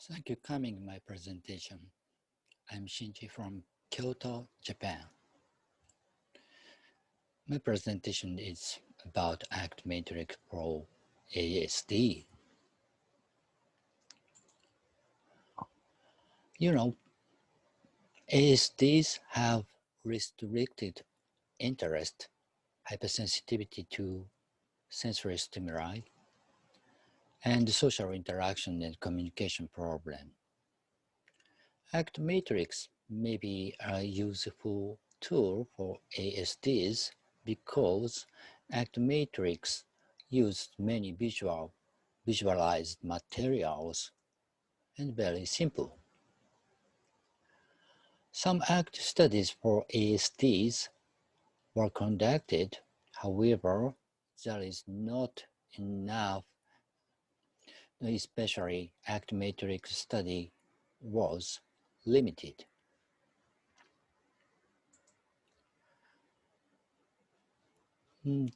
Thank you for coming to my presentation. I'm Shinji from Kyoto, Japan. My presentation is about ACT Matrix Pro ASD. You know, ASDs have restricted interest, hypersensitivity to sensory stimuli, and social interaction and communication problem. ACT Matrix may be a useful tool for ASDs because ACT Matrix uses many visualized materials and very simple. Some ACT studies for ASDs were conducted, however, there is not enough, especially ACT Matrix study was limited.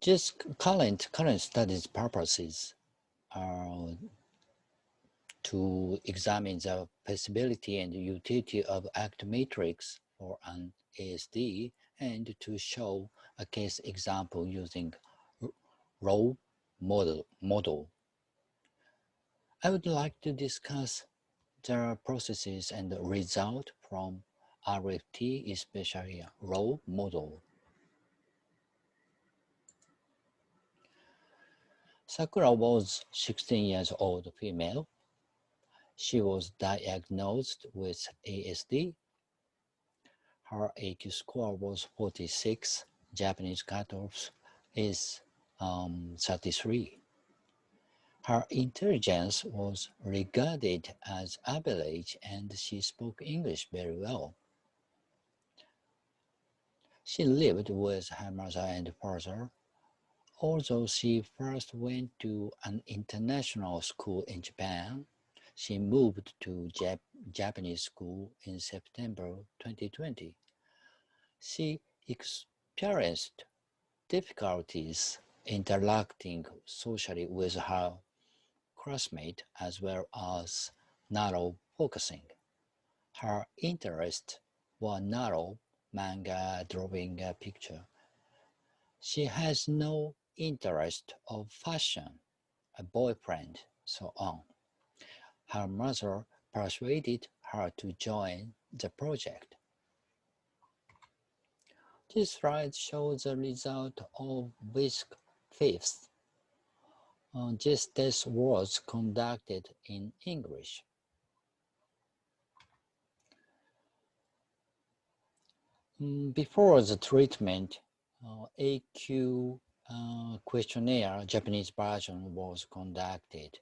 Just current studies purposes are to examine the possibility and utility of ACT matrix for an ASD and to show a case example using role model. I would like to discuss the processes and the result from RFT, especially role model. Sakura was 16 years old female. She was diagnosed with ASD. Her AQ score was 46. Japanese cutoff is 33. Her intelligence was regarded as average and she spoke English very well. She lived with her mother and father. Although she first went to an international school in Japan, she moved to Japanese school in September 2020. She experienced difficulties interacting socially with her classmates as well as narrow focusing. Her interests were narrow, manga, drawing a picture. She has no interest of fashion, a boyfriend, so on. Her mother persuaded her to join the project. This slide shows the result of week 5th. This test was conducted in English. Before the treatment, AQ questionnaire Japanese version was conducted.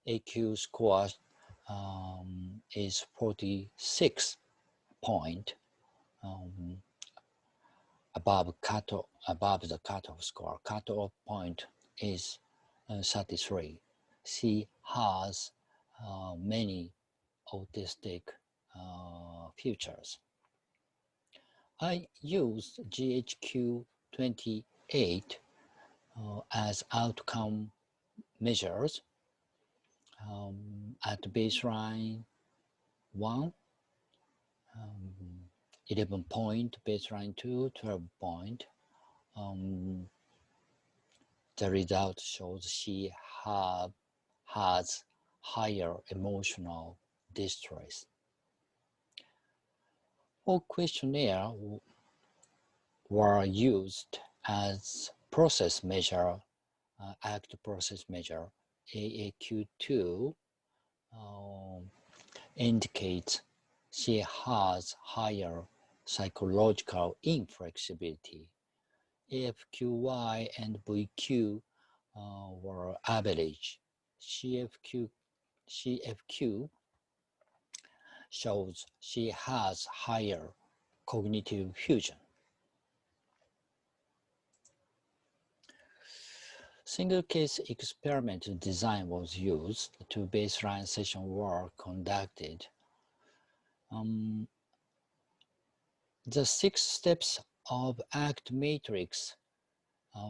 AQ score is 46 point above the cutoff score. Cutoff point is 33. She has many autistic features. I used GHQ 28 as outcome measures at baseline 1, 11 point, baseline 2, 12 point. The result shows she has higher emotional distress. All questionnaires were used as process measure, ACT process measure. AAQ2 indicates she has higher psychological inflexibility. AFQY and VQ were average. CFQ shows she has higher cognitive fusion. Single case experiment design was used. 2 baseline sessions were conducted. The 6 steps of ACT matrix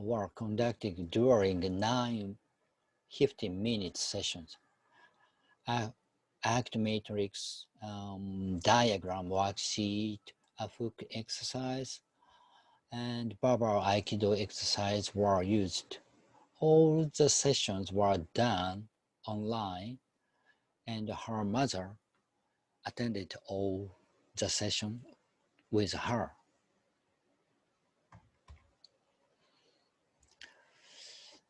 were conducted during 9 15-minute sessions. act matrix, diagram worksheet, a hook exercise, and verbal Aikido exercise were used. All the sessions were done online, and her mother attended all the sessions with her.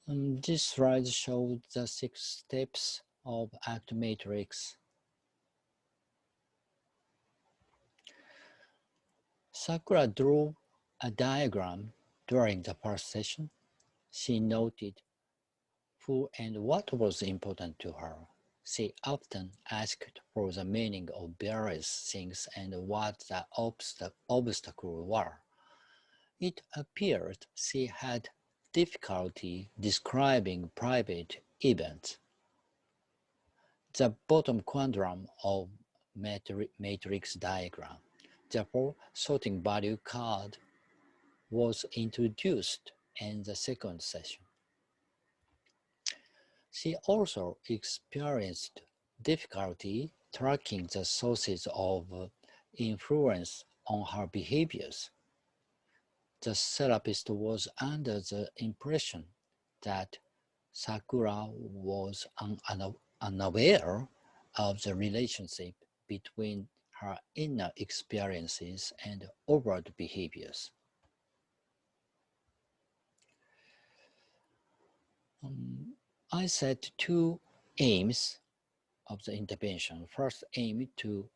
This slide shows the 6 steps of ACT matrix. Sakura drew a diagram during the first session. She noted who and what was important to her. She often asked for the meaning of various things and what the obstacles were. It appeared she had difficulty describing private events. The bottom quadrant of matrix diagram. Therefore, sorting value card was introduced in the second session. She also experienced difficulty tracking the sources of influence on her behaviors. The therapist was under the impression that Sakura was unaware of the relationship between her inner experiences and overt behaviors. I set 2 aims of the intervention. First, aim to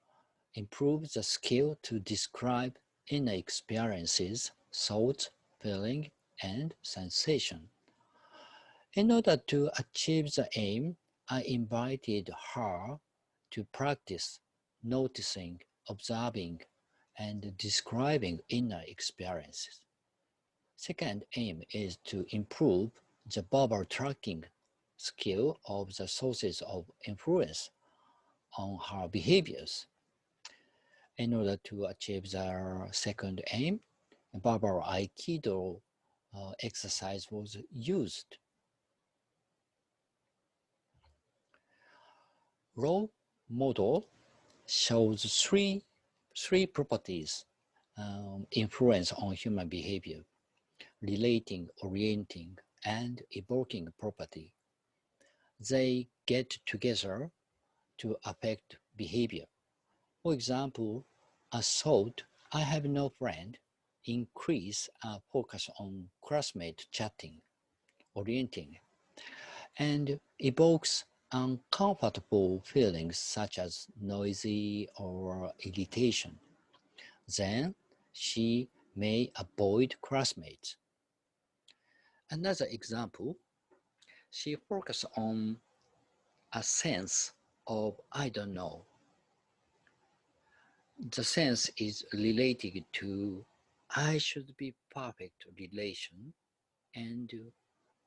improve the skill to describe inner experiences, thoughts, feeling, and sensation. In order to achieve the aim, I invited her to practice noticing, observing, and describing inner experiences. Second aim is to improve the verbal tracking skill of the sources of influence on her behaviors. In order to achieve the second aim, verbal Aikido exercise was used. Role model shows three properties influence on human behavior: relating, orienting, and evoking property. They get together to affect behavior. For example, a thought, I have no friend, increase a focus on classmate chatting, orienting, and evokes uncomfortable feelings such as noisy or irritation. Then she may avoid classmates. Another example, she focuses on a sense of I don't know. The sense is related to I should be perfect relation and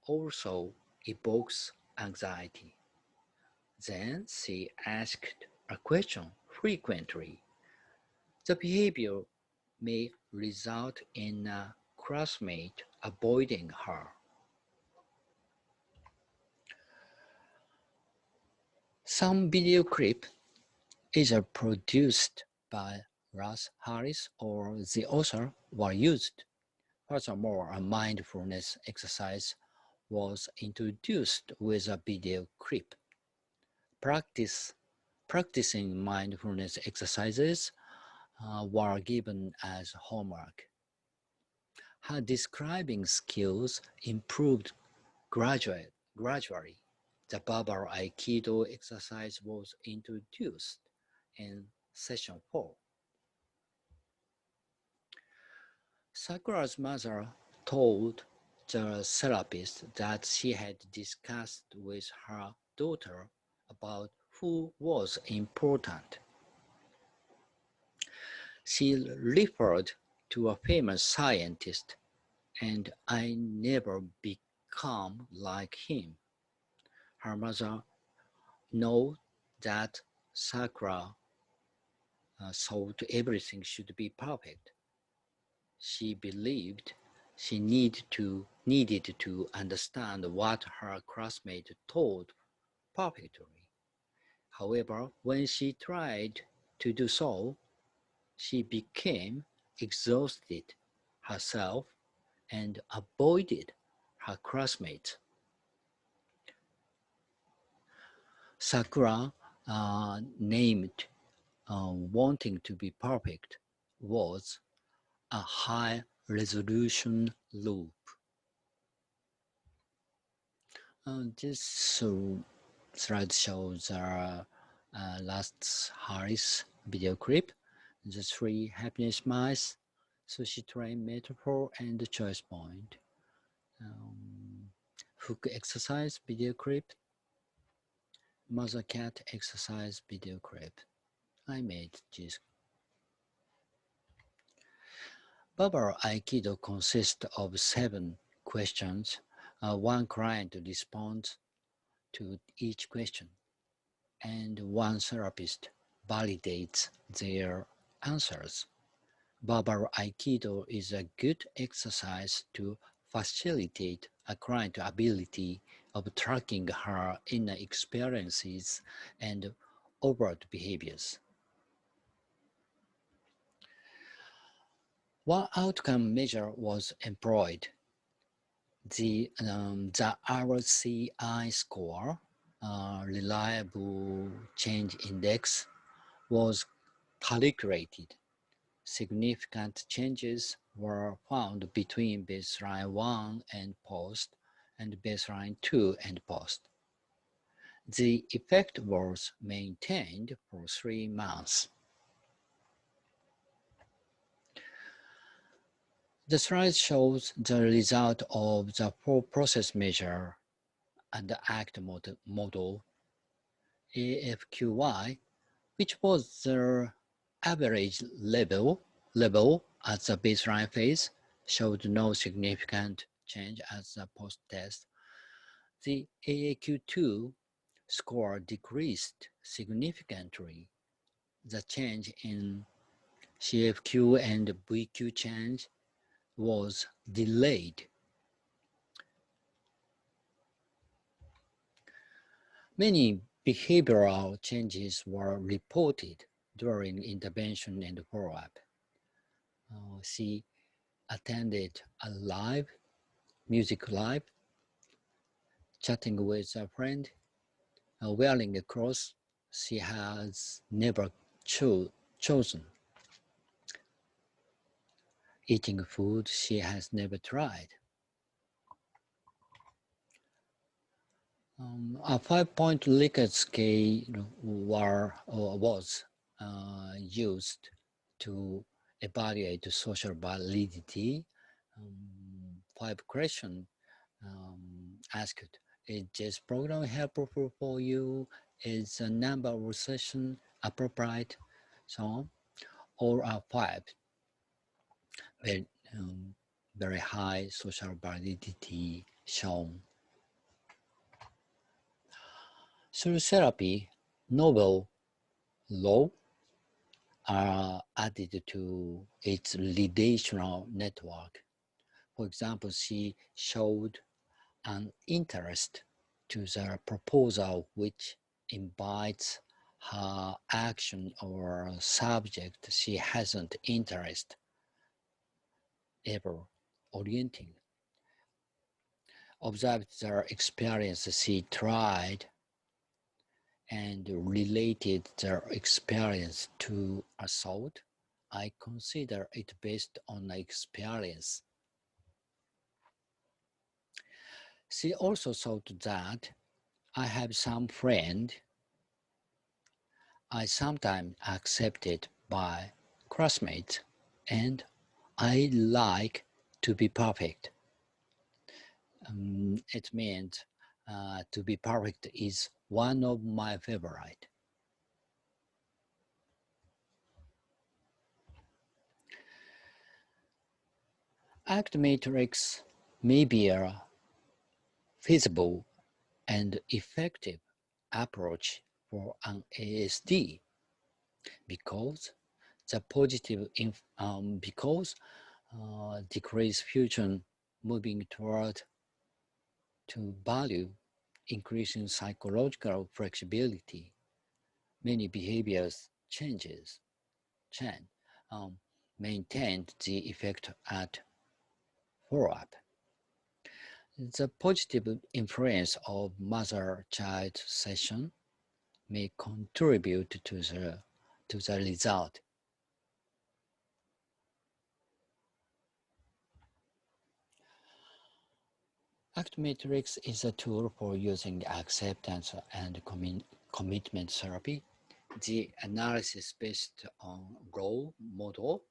also evokes anxiety. Then she asked a question frequently. The behavior may result in a classmate avoiding her. Some video clip either produced by Russ Harris or the author were used. Furthermore, a mindfulness exercise was introduced with a video clip. Practicing mindfulness exercises were given as homework. Her describing skills improved gradually. The verbal Aikido exercise was introduced in session 4. Sakura's mother told the therapist that she had discussed with her daughter about who was important. She referred to a famous scientist, and I never become like him. Her mother knew that Sakura thought everything should be perfect. She believed she needed to understand what her classmate told perfectly. However, when she tried to do so, she became exhausted herself and avoided her classmates. Sakura, named wanting to be perfect, was a high resolution loop. This slide shows last Harris video clip, the three happiness mice, sushi train metaphor, and the choice point. Hook exercise video clip, mother cat exercise video clip. I made this. ABAI Aikido consists of 7 questions. One client responds to each question, and one therapist validates their answers. ABAI Aikido is a good exercise to facilitate a client's ability of tracking her inner experiences and overt behaviors. One outcome measure was employed. The RCI score, Reliable Change Index, was calculated. Significant changes were found between baseline 1 and post, and baseline 2 and post. The effect was maintained for 3 months. The slide shows the result of the 4-process measure and the ACT model, AFQY, which was the average level at the baseline phase, showed no significant change at the post-test. The AAQ2 score decreased significantly. The change in CFQ and VQ change was delayed. Many behavioral changes were reported during intervention and follow-up. She attended a music live, chatting with a friend, wearing a clothes she has never chosen, eating food she has never tried. A 5-point Likert scale was used to evaluate social validity. 5 questions asked: is this program helpful for you? Is the number of sessions appropriate? So on. All are 5. Very, very high social validity shown. Through therapy, novel law are added to its relational network. For example, she showed an interest to the proposal which invites her action or subject she hasn't interest ever orienting. Observed their experience she tried and related their experience to assault. I consider it based on experience. She also thought that I have some friend I sometimes accepted by classmates, and I like to be perfect. It means to be perfect is one of my favorite. ACT matrix may be a feasible and effective approach for an ASD because the positive decrease fusion moving toward to value increasing psychological flexibility Many behaviors change, um, maintained the effect at follow-up. The positive influence of mother-child session may contribute to the result. Act Matrix is a tool for using acceptance and commitment therapy. The analysis based on role model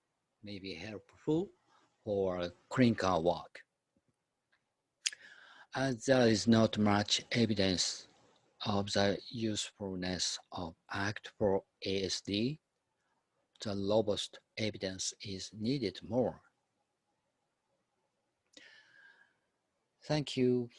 may be helpful for clinical work. As there is not much evidence of the usefulness of ACT for ASD, the robust evidence is needed more. Thank you.